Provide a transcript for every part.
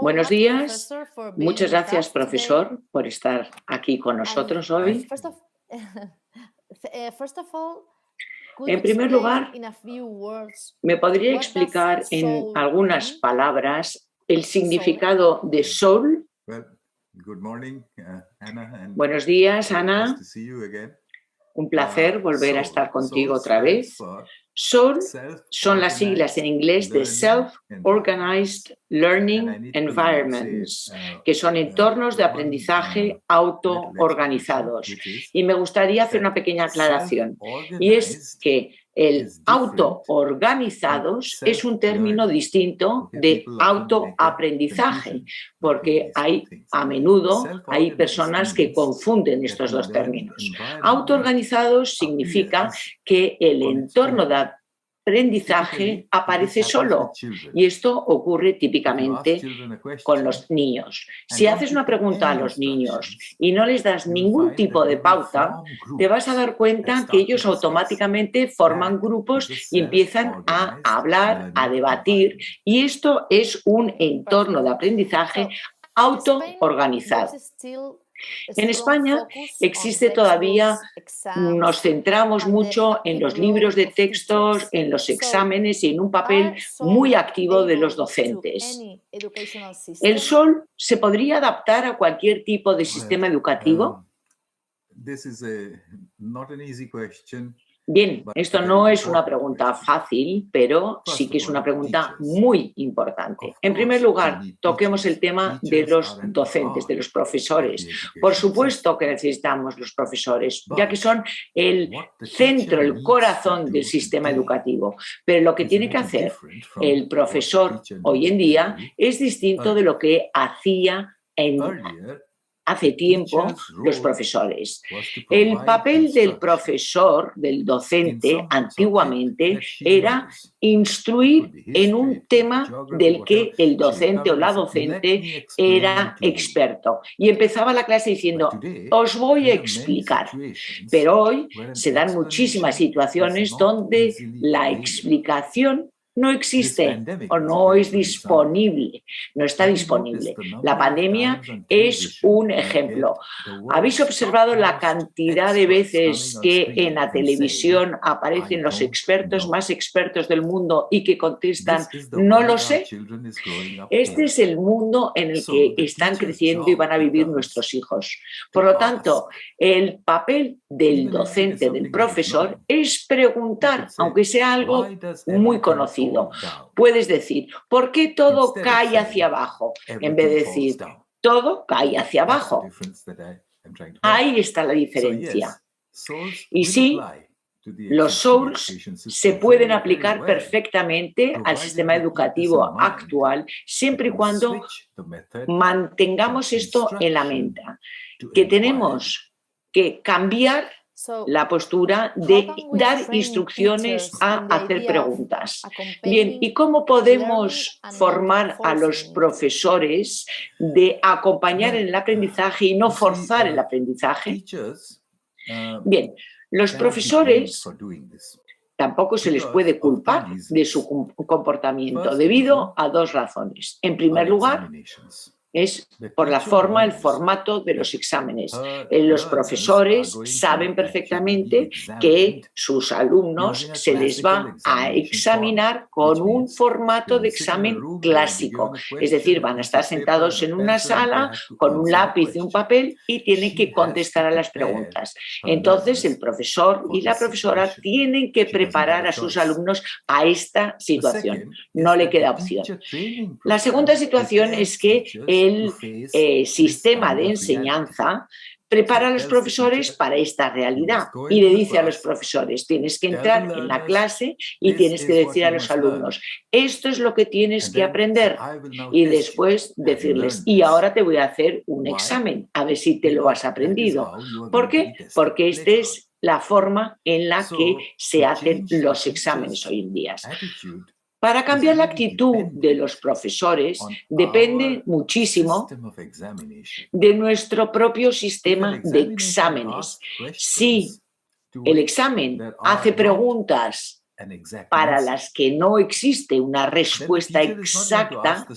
Buenos días. Muchas gracias, profesor, por estar aquí con nosotros hoy. En primer lugar, ¿me podría explicar en algunas palabras el significado de soul? Buenos días, Ana. Un placer volver a estar contigo otra vez. Soul son las siglas en inglés de Self-Organized Learning Environments, que son entornos de aprendizaje autoorganizados. Y me gustaría hacer una pequeña aclaración, y es que el autoorganizados es un término distinto de autoaprendizaje, porque a menudo hay personas que confunden estos dos términos. Autoorganizados significa que el entorno de aprendizaje aparece solo, y esto ocurre típicamente con los niños. Si haces una pregunta a los niños y no les das ningún tipo de pauta, te vas a dar cuenta que ellos automáticamente forman grupos y empiezan a hablar, a debatir, y esto es un entorno de aprendizaje autoorganizado. En España existe todavía, nos centramos mucho en los libros de textos, en los exámenes y en un papel muy activo de los docentes. ¿El SOL se podría adaptar a cualquier tipo de sistema educativo? Bien, esto no es una pregunta fácil, pero sí que es una pregunta muy importante. En primer lugar, toquemos el tema de los docentes, de los profesores. Por supuesto que necesitamos los profesores, ya que son el centro, el corazón del sistema educativo. Pero lo que tiene que hacer el profesor hoy en día es distinto de lo que hacía hace tiempo los profesores. El papel del profesor, del docente, antiguamente era instruir en un tema del que el docente o la docente era experto. Y empezaba la clase diciendo, os voy a explicar. Pero hoy se dan muchísimas situaciones donde la explicación no existe o no es disponible, no está disponible. La pandemia es un ejemplo. ¿Habéis observado la cantidad de veces que en la televisión aparecen los expertos más expertos del mundo y que contestan, no lo sé? Este es el mundo en el que están creciendo y van a vivir nuestros hijos. Por lo tanto, el papel del docente, del profesor, es preguntar, aunque sea algo muy conocido. Puedes decir, ¿por qué todo cae hacia abajo? En vez de decir, todo cae hacia abajo. Ahí está la diferencia. Y sí, los SOULs se pueden aplicar perfectamente al sistema educativo actual, siempre y cuando mantengamos esto en la mente, que tenemos que cambiar la postura de dar instrucciones a hacer preguntas. Bien, ¿y cómo podemos formar a los profesores de acompañar en el aprendizaje y no forzar el aprendizaje? Bien, los profesores tampoco se les puede culpar de su comportamiento debido a dos razones. En primer lugar, es por la forma, el formato de los exámenes. Los profesores saben perfectamente que sus alumnos se les va a examinar con un formato de examen clásico. Es decir, van a estar sentados en una sala con un lápiz y un papel y tienen que contestar a las preguntas. Entonces, el profesor y la profesora tienen que preparar a sus alumnos a esta situación. No le queda opción. La segunda situación es que el sistema de enseñanza prepara a los profesores para esta realidad y le dice a los profesores, tienes que entrar en la clase y tienes que decir a los alumnos, esto es lo que tienes que aprender, y después decirles, y ahora te voy a hacer un examen, a ver si te lo has aprendido. ¿Por qué? Porque esta es la forma en la que se hacen los exámenes hoy en día. Para cambiar la actitud de los profesores depende muchísimo de nuestro propio sistema de exámenes. Si el examen hace preguntas para las que no existe una respuesta exacta,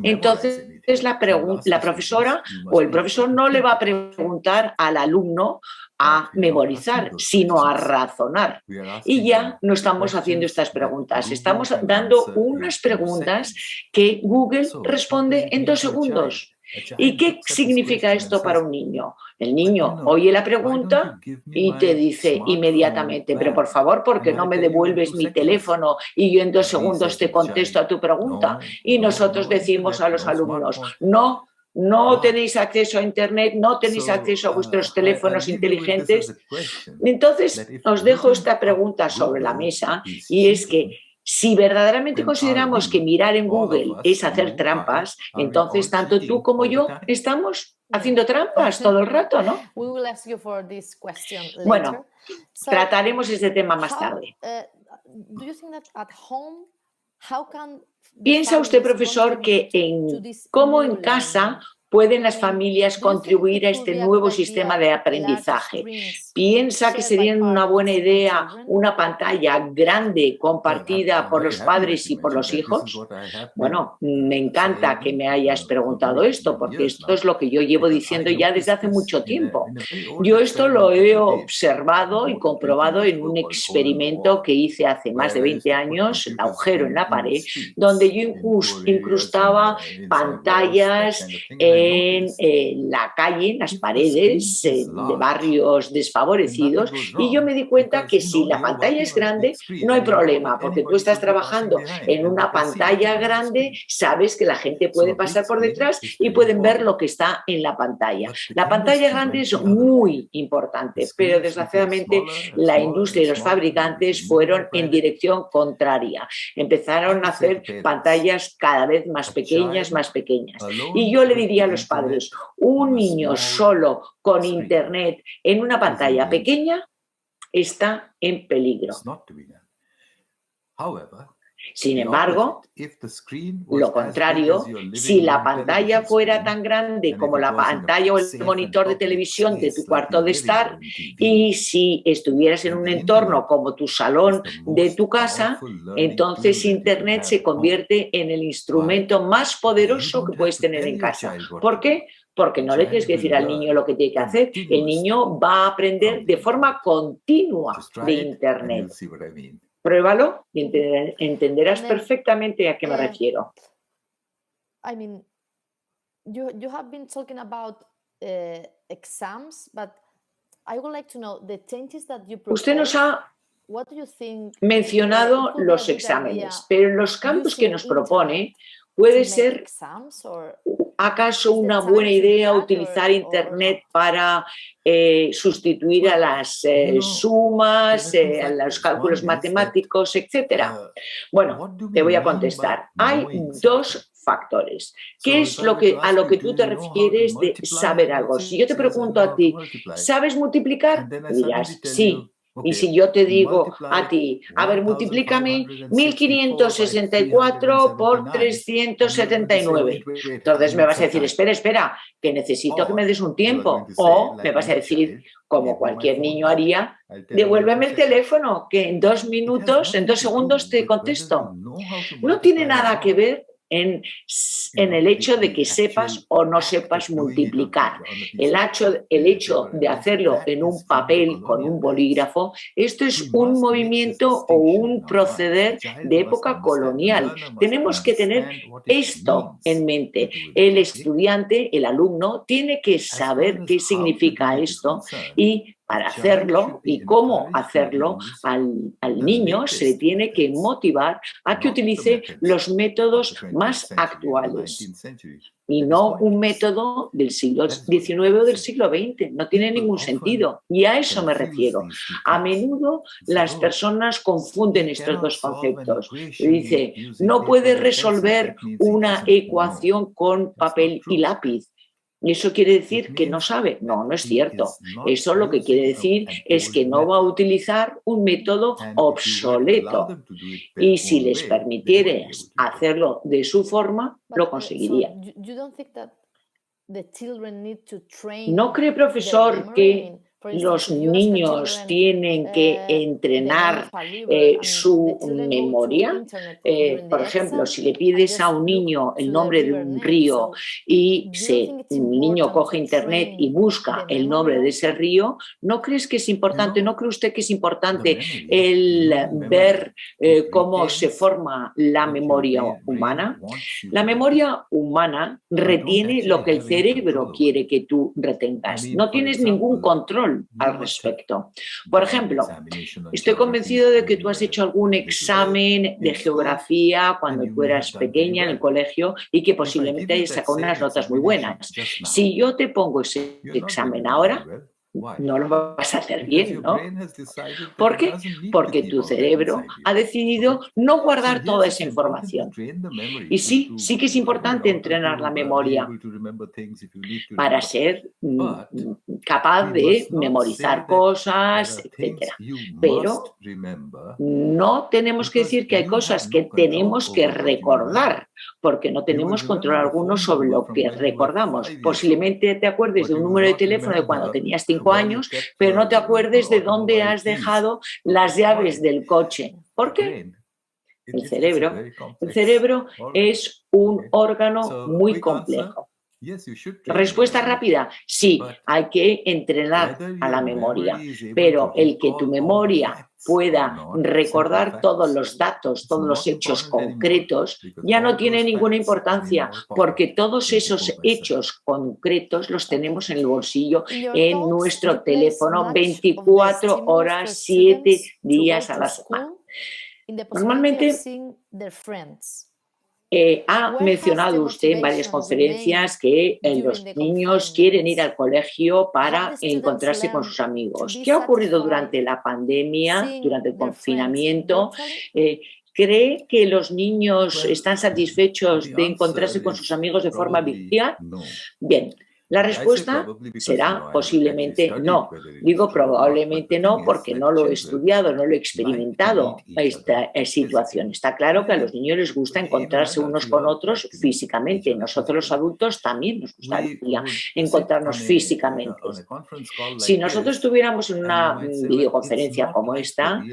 entonces la profesora o el profesor no le va a preguntar al alumno a memorizar, sino a razonar. Y ya no estamos haciendo estas preguntas, estamos dando unas preguntas que Google responde en 2 segundos. ¿Y qué significa esto para un niño? El niño oye la pregunta y te dice inmediatamente, pero por favor, ¿por qué no me devuelves mi teléfono y yo en 2 segundos te contesto a tu pregunta? Y nosotros decimos a los alumnos, no tenéis acceso a Internet, no tenéis acceso a vuestros teléfonos inteligentes. Entonces, os dejo esta pregunta sobre la mesa y es que si verdaderamente consideramos que mirar en Google es hacer trampas, entonces tanto tú como yo estamos haciendo trampas todo el rato, ¿no? Bueno, trataremos este tema más tarde. ¿Piensa usted, profesor, que cómo en casa pueden las familias contribuir a este nuevo sistema de aprendizaje? ¿Piensa que sería una buena idea una pantalla grande compartida por los padres y por los hijos? Bueno, me encanta que me hayas preguntado esto, porque esto es lo que yo llevo diciendo ya desde hace mucho tiempo. Yo esto lo he observado y comprobado en un experimento que hice hace más de 20 años, el agujero en la pared, donde yo incrustaba pantallas en la calle, en las paredes de barrios desfavorecidos, y yo me di cuenta que si la pantalla es grande no hay problema, porque tú estás trabajando en una pantalla grande, sabes que la gente puede pasar por detrás y pueden ver lo que está en la pantalla. La pantalla grande es muy importante, pero desgraciadamente la industria y los fabricantes fueron en dirección contraria. Empezaron a hacer pantallas cada vez más pequeñas, más pequeñas. Y yo le diría a los padres, un niño solo con Internet en una pantalla pequeña está en peligro. Sin embargo, lo contrario, si la pantalla fuera tan grande como la pantalla o el monitor de televisión de tu cuarto de estar, y si estuvieras en un entorno como tu salón de tu casa, entonces Internet se convierte en el instrumento más poderoso que puedes tener en casa. ¿Por qué? Porque no le tienes que decir al niño lo que tiene que hacer. El niño va a aprender de forma continua de Internet. Pruébalo y entenderás perfectamente a qué me refiero. You have been talking about exams, but I would like to know the changes that you propose. Usted nos ha mencionado los exámenes, pero en los campos que nos propone puede ser ¿acaso una buena idea utilizar Internet para sustituir a las sumas, a los cálculos matemáticos, etcétera? Bueno, te voy a contestar. Hay 2 factores. ¿Qué es a lo que tú te refieres de saber algo? Si yo te pregunto a ti, ¿sabes multiplicar? Dirás, sí. Y si yo te digo a ti, a ver, multiplícame 1564 por 379. Entonces me vas a decir, espera, que necesito que me des un tiempo. O me vas a decir, como cualquier niño haría, devuélveme el teléfono, que en 2 minutos, en 2 segundos te contesto. No tiene nada que ver en el hecho de que sepas o no sepas multiplicar. El hecho de hacerlo en un papel con un bolígrafo, esto es un movimiento o un proceder de época colonial. Tenemos que tener esto en mente. El estudiante, el alumno, tiene que saber qué significa esto y para hacerlo y cómo hacerlo al niño se le tiene que motivar a que utilice los métodos más actuales y no un método del siglo XIX o del siglo XX. No tiene ningún sentido y a eso me refiero. A menudo las personas confunden estos 2 conceptos. Dice, no puedes resolver una ecuación con papel y lápiz. ¿Eso quiere decir que no sabe? No, no es cierto. Eso lo que quiere decir es que no va a utilizar un método obsoleto. Y si les permitieras hacerlo de su forma, lo conseguirían. ¿No cree, profesor, que los niños tienen que entrenar su memoria. Por ejemplo, si le pides a un niño el nombre de un río y un niño coge internet y busca el nombre de ese río, ¿no crees que es importante? ¿No cree usted que es importante el ver cómo se forma la memoria humana? La memoria humana retiene lo que el cerebro quiere que tú retengas. No tienes ningún control al respecto. Por ejemplo, estoy convencido de que tú has hecho algún examen de geografía cuando tú eras pequeña en el colegio y que posiblemente hayas sacado unas notas muy buenas. Si yo te pongo ese examen ahora, no lo vas a hacer bien, ¿no? ¿Por qué? Porque tu cerebro ha decidido no guardar toda esa información. Y sí que es importante entrenar la memoria para ser capaz de memorizar cosas, etc. Pero no tenemos que decir que hay cosas que tenemos que recordar, porque no tenemos control alguno sobre lo que recordamos. Posiblemente te acuerdes de un número de teléfono de cuando tenías 5 años, pero no te acuerdes de dónde has dejado las llaves del coche. ¿Por qué? El cerebro es un órgano muy complejo. Respuesta rápida, sí, hay que entrenar a la memoria, pero el que tu memoria pueda recordar todos los datos, todos los hechos concretos, ya no tiene ninguna importancia, porque todos esos hechos concretos los tenemos en el bolsillo, en nuestro teléfono, 24 horas, 7 días a la semana. Normalmente, ha mencionado usted en varias conferencias que los niños quieren ir al colegio para encontrarse con sus amigos. ¿Qué ha ocurrido durante la pandemia, durante el confinamiento? ¿Cree que los niños están satisfechos de encontrarse con sus amigos de forma virtual? Bien. La respuesta será posiblemente no. Digo probablemente no porque no lo he estudiado, no lo he experimentado esta situación. Está claro que a los niños les gusta encontrarse unos con otros físicamente. Nosotros los adultos también nos gustaría encontrarnos físicamente. Si nosotros estuviéramos en una videoconferencia como esta,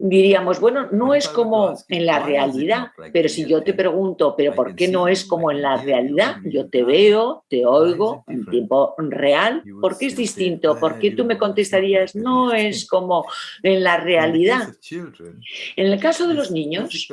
diríamos, bueno, no es como en la realidad, pero si yo te pregunto, ¿pero por qué no es como en la realidad? Yo te veo, te oigo en tiempo real, ¿por qué es distinto? ¿Por qué tú me contestarías, no es como en la realidad? En el caso de los niños,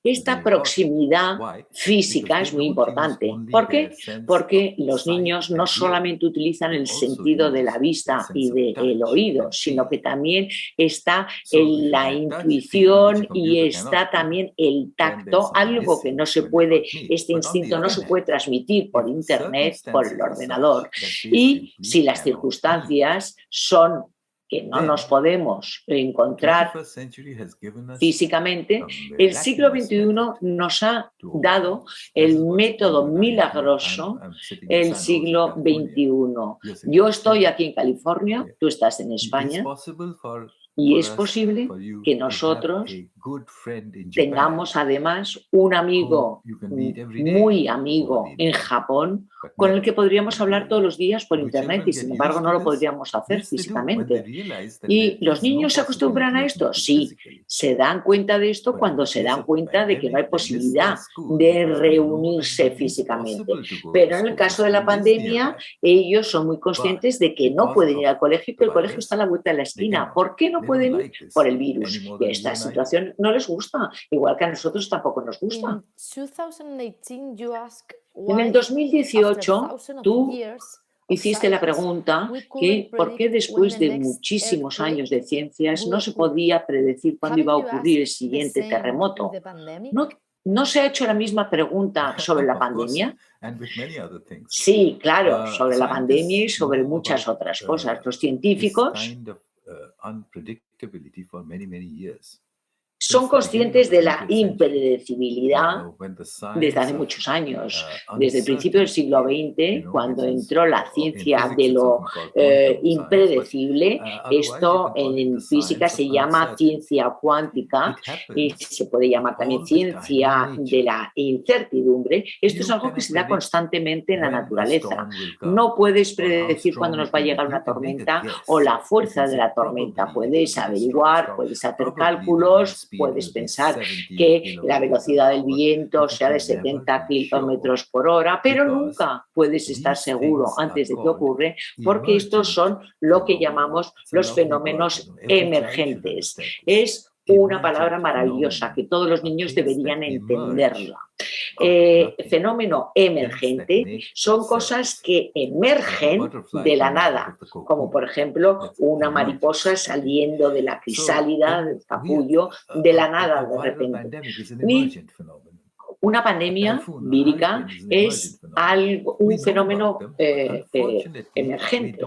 esta proximidad física es muy importante. ¿Por qué? Porque los niños no solamente utilizan el sentido de la vista y del oído, sino que también está la intuición y está también el tacto, algo que no se puede, este instinto no se puede transmitir por internet, por el ordenador. Y si las circunstancias son que no nos podemos encontrar físicamente, el siglo XXI nos ha dado el método milagroso, el siglo XXI. Yo estoy aquí en California, tú estás en España, y es posible que nosotros tengamos además un amigo, muy amigo en Japón, con el que podríamos hablar todos los días por internet y sin embargo no lo podríamos hacer físicamente. ¿Y los niños se acostumbran a esto? Sí, se dan cuenta de esto cuando se dan cuenta de que no hay posibilidad de reunirse físicamente. Pero en el caso de la pandemia, ellos son muy conscientes de que no pueden ir al colegio y que el colegio está a la vuelta de la esquina. ¿Por qué no pueden ir? Por el virus. Y esta situación no les gusta, igual que a nosotros tampoco nos gusta. En el 2018, tú hiciste la pregunta que por qué después de muchísimos años de ciencias no se podía predecir cuándo iba a ocurrir el siguiente terremoto. ¿No se ha hecho la misma pregunta sobre la pandemia? Sí, claro, sobre la pandemia y sobre muchas otras cosas. Los científicos son conscientes de la impredecibilidad desde hace muchos años. Desde el principio del siglo XX, cuando entró la ciencia de lo impredecible, esto en física se llama ciencia cuántica y se puede llamar también ciencia de la incertidumbre. Esto es algo que se da constantemente en la naturaleza. No puedes predecir cuándo nos va a llegar una tormenta o la fuerza de la tormenta. Puedes averiguar, puedes hacer cálculos, puedes pensar que la velocidad del viento sea de 70 kilómetros por hora, pero nunca puedes estar seguro antes de que ocurre, porque estos son lo que llamamos los fenómenos emergentes. Es una palabra maravillosa que todos los niños deberían entenderla. Fenómeno emergente son cosas que emergen de la nada, como por ejemplo una mariposa saliendo de la crisálida, del capullo, de la nada de repente. Una pandemia vírica es un fenómeno emergente.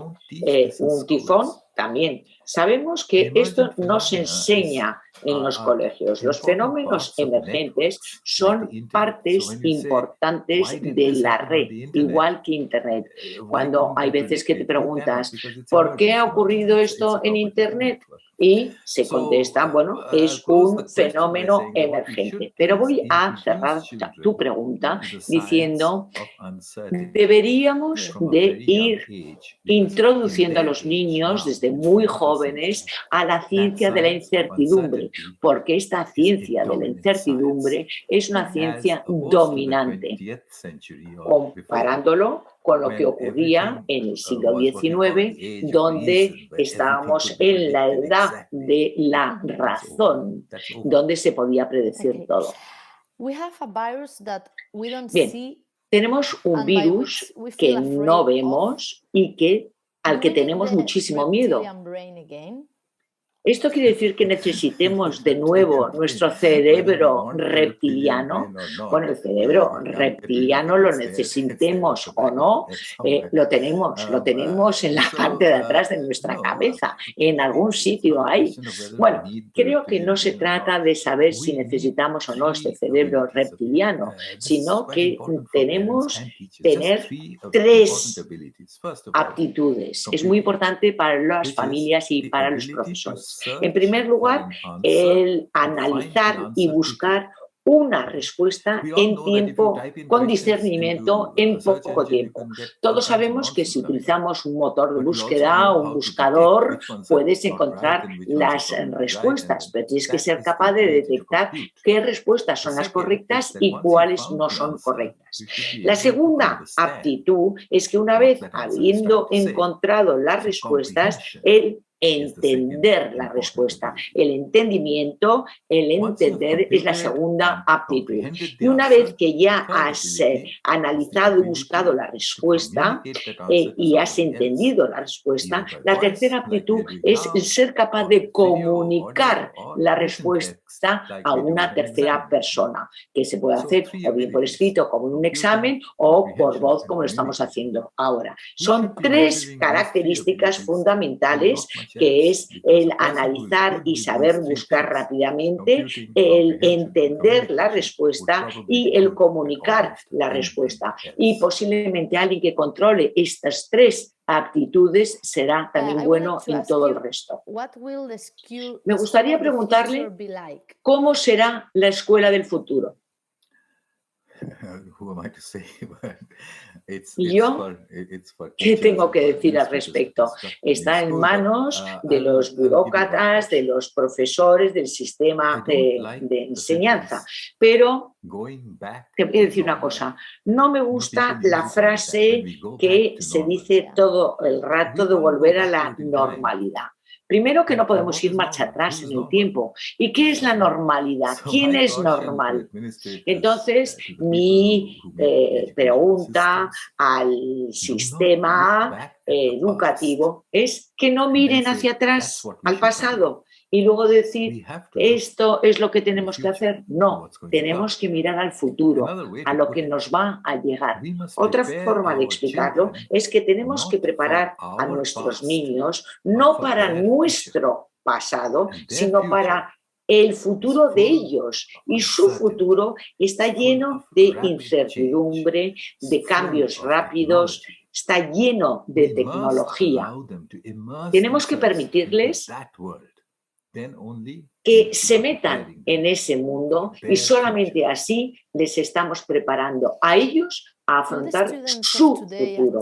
Un tifón también. Sabemos que esto no se enseña en los colegios. Los fenómenos emergentes son partes importantes de la red, igual que Internet. Cuando hay veces que te preguntas, ¿por qué ha ocurrido esto en Internet? Y se contesta, bueno, es un fenómeno emergente. Pero voy a cerrar tu pregunta diciendo, deberíamos de ir introduciendo a los niños desde muy jóvenes a la ciencia de la incertidumbre, porque esta ciencia de la incertidumbre es una ciencia dominante, comparándolo con lo que ocurría en el siglo XIX, donde estábamos en la edad de la razón, donde se podía predecir todo. Bien, tenemos un virus que no vemos y al que tenemos muchísimo miedo. ¿Esto quiere decir que necesitemos de nuevo nuestro cerebro reptiliano? Bueno, el cerebro reptiliano lo necesitemos o no, lo tenemos en la parte de atrás de nuestra cabeza, en algún sitio hay. Bueno, creo que no se trata de saber si necesitamos o no este cerebro reptiliano, sino que tenemos tener 3 aptitudes. Es muy importante para las familias y para los profesores. En primer lugar, el analizar y buscar una respuesta en tiempo, con discernimiento, en poco tiempo. Todos sabemos que si utilizamos un motor de búsqueda o un buscador, puedes encontrar las respuestas, pero tienes que ser capaz de detectar qué respuestas son las correctas y cuáles no son correctas. La segunda aptitud es que una vez habiendo encontrado las respuestas, entender la respuesta. El entendimiento, el entender es la segunda aptitud. Y una vez que ya has analizado y buscado la respuesta y has entendido la respuesta, la tercera aptitud es el ser capaz de comunicar la respuesta a una tercera persona, que se puede hacer o bien por escrito como en un examen o por voz como lo estamos haciendo ahora. Son 3 características fundamentales, que es el analizar y saber buscar rápidamente, el entender la respuesta y el comunicar la respuesta. Y posiblemente alguien que controle estas 3 aptitudes será también bueno en todo el resto. Me gustaría preguntarle cómo será la escuela del futuro. Y yo, ¿qué tengo que decir al respecto? Está en manos de los burócratas, de los profesores, del sistema de enseñanza. Pero te voy a decir una cosa, no me gusta la frase que se dice todo el rato de volver a la normalidad. Primero, que no podemos ir marcha atrás en el tiempo. ¿Y qué es la normalidad? ¿Quién es normal? Entonces, mi pregunta al sistema educativo es que no miren hacia atrás, al pasado, y luego decir, esto es lo que tenemos que hacer. No, tenemos que mirar al futuro, a lo que nos va a llegar. Otra forma de explicarlo es que tenemos que preparar a nuestros niños no para nuestro pasado, sino para el futuro de ellos, y su futuro está lleno de incertidumbre, de cambios rápidos, está lleno de tecnología. Tenemos que permitirles que se metan en ese mundo y solamente así les estamos preparando a ellos a afrontar su futuro.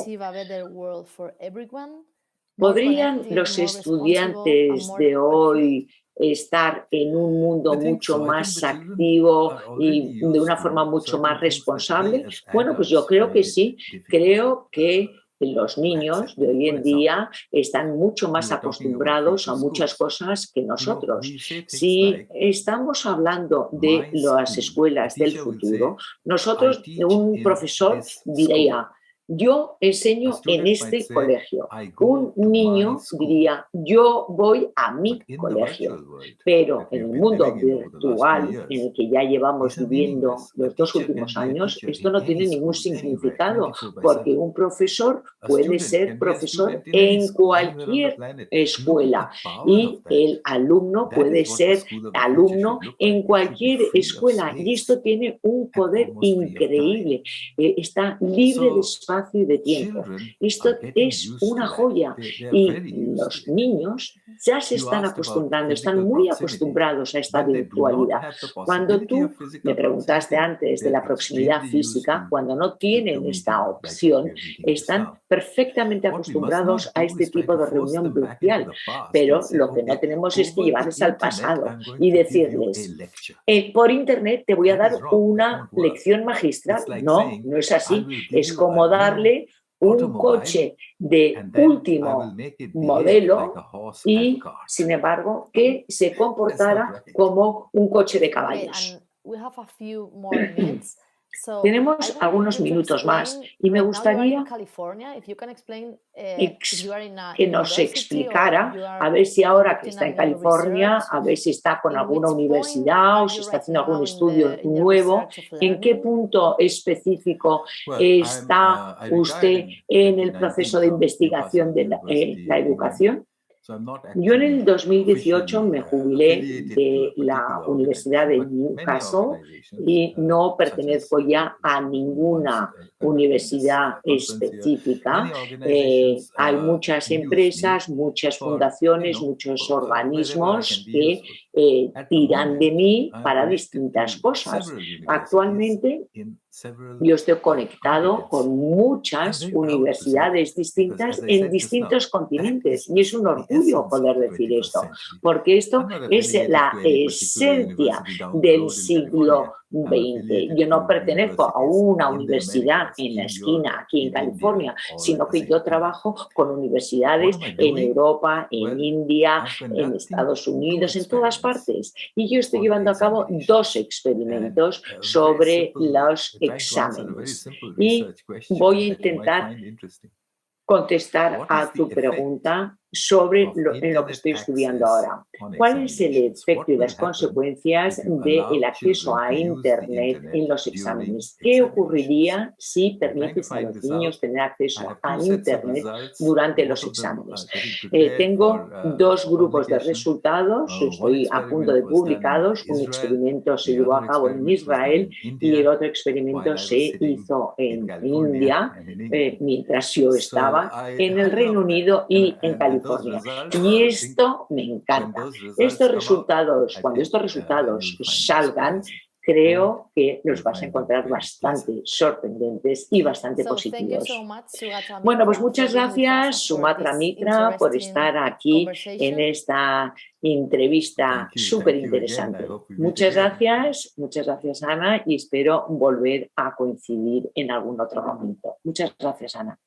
¿Podrían los estudiantes de hoy estar en un mundo mucho más activo y de una forma mucho más responsable? Bueno, pues yo creo que sí. Creo que los niños de hoy en día están mucho más acostumbrados a muchas cosas que nosotros. Si estamos hablando de las escuelas del futuro, nosotros, un profesor diría: yo enseño en este colegio. Un niño diría: yo voy a mi colegio. Pero en el mundo virtual, en el que ya llevamos viviendo los 2 últimos años, esto no tiene ningún significado, porque un profesor puede ser profesor en cualquier escuela y el alumno puede ser alumno en cualquier escuela. Y esto tiene un poder increíble. Está libre de espacio y de tiempo. Esto es una joya y los niños ya se están acostumbrando, están muy acostumbrados a esta virtualidad. Cuando tú me preguntaste antes de la proximidad física, cuando no tienen esta opción, están perfectamente acostumbrados a este tipo de reunión virtual, pero lo que no tenemos es que llevarles al pasado y decirles: por internet te voy a dar una lección magistral. No, no es así. Es como darle un coche de último modelo y, sin embargo, que se comportara como un coche de caballos. Tenemos algunos minutos más y me gustaría que nos explicara, a ver si ahora que está en California, a ver si está con alguna universidad o si está haciendo algún estudio nuevo, en qué punto específico está usted en el proceso de investigación de la educación. Yo en el 2018 me jubilé de la Universidad de Newcastle y no pertenezco ya a ninguna universidad específica. Hay muchas empresas, muchas fundaciones, muchos organismos que tiran de mí para distintas cosas. Actualmente yo estoy conectado con muchas universidades distintas en distintos continentes y es un orgullo poder decir esto, porque esto es la esencia del siglo XX. Yo no pertenezco a una universidad en la esquina aquí en California, sino que yo trabajo con universidades en Europa, en India, en Estados Unidos, en todas partes. Y yo estoy llevando a cabo 2 experimentos sobre los exámenes. Y voy a intentar contestar a tu pregunta sobre lo que estoy estudiando ahora. ¿Cuál es el efecto y las consecuencias del acceso a Internet en los exámenes? ¿Qué ocurriría si permites a los niños tener acceso a Internet durante los exámenes? Tengo 2 grupos de resultados, estoy a punto de publicarlos. Un experimento se llevó a cabo en Israel y el otro experimento se hizo en India, mientras yo estaba en el Reino Unido y en California. Y esto me encanta. Estos resultados, cuando estos resultados salgan, creo que los vas a encontrar bastante sorprendentes y bastante positivos. Bueno, pues muchas gracias, Sumatra Mitra, por estar aquí en esta entrevista súper interesante. Muchas gracias, Ana, y espero volver a coincidir en algún otro momento. Muchas gracias, Ana.